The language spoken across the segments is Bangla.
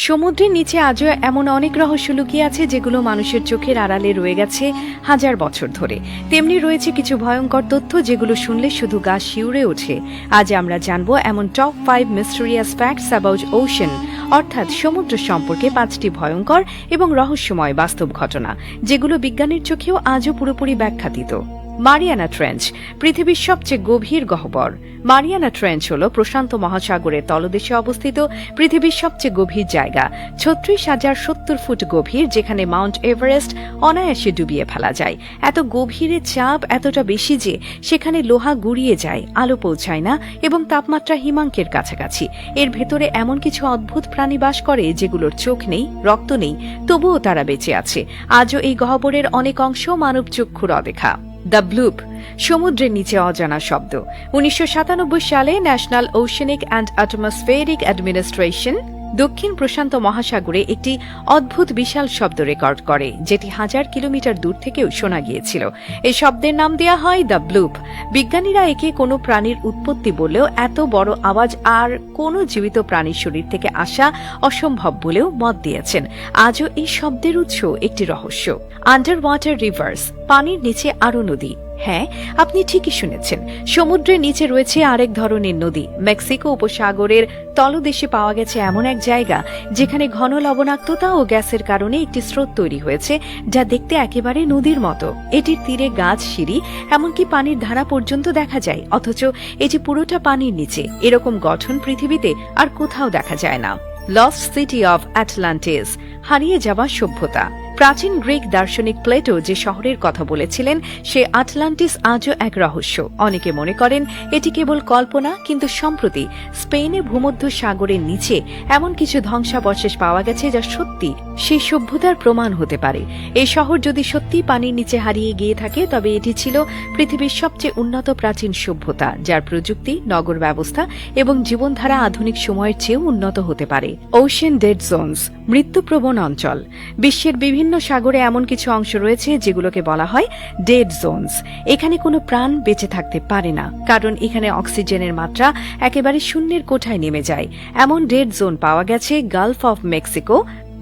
সমুদ্রের নিচে আজও এমন অনেক রহস্য লুকিয়ে আছে যেগুলো মানুষের চোখের আড়ালে রয়ে গেছে হাজার বছর ধরে। তেমনি রয়েছে কিছু ভয়ঙ্কর তথ্য যেগুলো শুনলে শুধু গা শিউরে ওঠে। আজ আমরা জানবো এমন top 5 mysterious facts about ocean, অর্থাৎ সমুদ্র সম্পর্কে 5টি ভয়ঙ্কর এবং রহস্যময় বাস্তব ঘটনা যেগুলো বিজ্ঞানের চোখেও আজও পুরোপুরি ব্যাখ্যাতীত। মারিয়ানা ট্রেঞ্চ, পৃথিবীর সবচেয়ে গভীর গহ্বর। মারিয়ানা ট্রেঞ্চ হল প্রশান্ত মহাসাগরের তলদেশে অবস্থিত পৃথিবীর সবচেয়ে গভীর জায়গা। ৩৬,০৭০ ফুট গভীর, যেখানে মাউন্ট এভারেস্ট অনায়াসে ডুবিয়ে ফেলা যায়। এত গভীরে চাপ এতটা বেশি যে সেখানে লোহা গুড়িয়ে যায়, আলো পৌঁছায় না এবং তাপমাত্রা হিমাঙ্কের কাছাকাছি। এর ভেতরে এমন কিছু অদ্ভুত প্রাণী বাস করে যেগুলোর চোখ নেই, রক্ত নেই, তবুও তারা বেঁচে আছে। আজও এই গহ্বরের অনেক অংশ মানব চক্ষুর অদেখা। দ্য ব্লুপ, সমুদ্রের নিচে অজানা শব্দ। ১৯৯৭ সালে national oceanic and atmospheric administration দক্ষিণ প্রশান্ত মহাসাগরে একটি অদ্ভুত বিশাল শব্দ রেকর্ড করে, যেটি ১,০০০ কিলোমিটার দূর থেকেও শোনা গিয়েছিল। এই শব্দের নাম দেয়া হয় দ্য ব্লুপ। বিজ্ঞানীরা একে কোনো প্রাণীর উৎপত্তি বললেও এত বড় আওয়াজ আর কোনো জীবিত প্রাণীর শরীর থেকে আসা অসম্ভব বলেও মত দিয়েছেন। আজও এই শব্দের উৎস একটি রহস্য। আন্ডার ওয়াটার রিভার্স, পানির নিচে আরও নদী। হ্যাঁ, আপনি ঠিকই শুনেছেন, সমুদ্রের নিচে রয়েছে আরেক ধরনের নদী। মেক্সিকো উপসাগরের তলদেশে পাওয়া গেছে এমন এক জায়গা যেখানে ঘন লবণাক্ততা ও গ্যাসের কারণে একটি স্রোত তৈরি হয়েছে, যা দেখতে একেবারে নদীর মতো। এটির তীরে গাছ, সিঁড়ি, এমনকি পানির ধারা পর্যন্ত দেখা যায়, অথচ এটি পুরোটা পানির নিচে। এরকম গঠন পৃথিবীতে আর কোথাও দেখা যায় না। লস্ট সিটি অফ অ্যাটলান্টিস, হারিয়ে যাওয়া সভ্যতা। প্রাচীন গ্রিক দার্শনিক প্লেটো যে শহরের কথা বলেছিলেন, সে আটলান্টিস আজও এক রহস্য। অনেকে মনে করেন এটি কেবল কল্পনা, কিন্তু সম্প্রতি স্পেনে ভূমধ্য সাগরের নিচে এমন কিছু ধ্বংসাবশেষ পাওয়া গেছে যা সত্যি সেই সভ্যতার প্রমাণ হতে পারে। এই শহর যদি সত্যি পানির নিচে হারিয়ে গিয়ে থাকে, তবে এটি ছিল পৃথিবীর সবচেয়ে উন্নত প্রাচীন সভ্যতা, যার প্রযুক্তি, নগর ব্যবস্থা এবং জীবনধারা আধুনিক সময়ের চেয়েও উন্নত হতে পারে। ওশেন ডেড জোনস, মৃত্যুপ্রবণ অঞ্চল। বিশ্বের বিভিন্ন সাগরে এমন কিছু অংশ রয়েছে যেগুলোকে বলা হয় ডেড জোনস। এখানে কোনো প্রাণ বেঁচে থাকতে পারে না, কারণ এখানে অক্সিজেনের মাত্রা একেবারে শূন্যের কোঠায় নেমে যায়। এমন ডেড জোন পাওয়া গেছে Gulf of Mexico,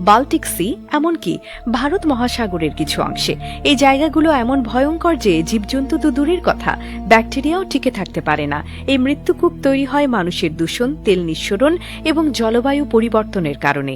Baltic Sea, এমনকি ভারত মহাসাগরের কিছু অংশে। এই জায়গাগুলো এমন ভয়ঙ্কর যে জীবজন্তু তো দূরের কথা, ব্যাকটেরিয়াও টিকে থাকতে পারে না। এই মৃত্যুকূপ তৈরি হয় মানুষের দূষণ, তেল নিঃসরণ এবং জলবায়ু পরিবর্তনের কারণে।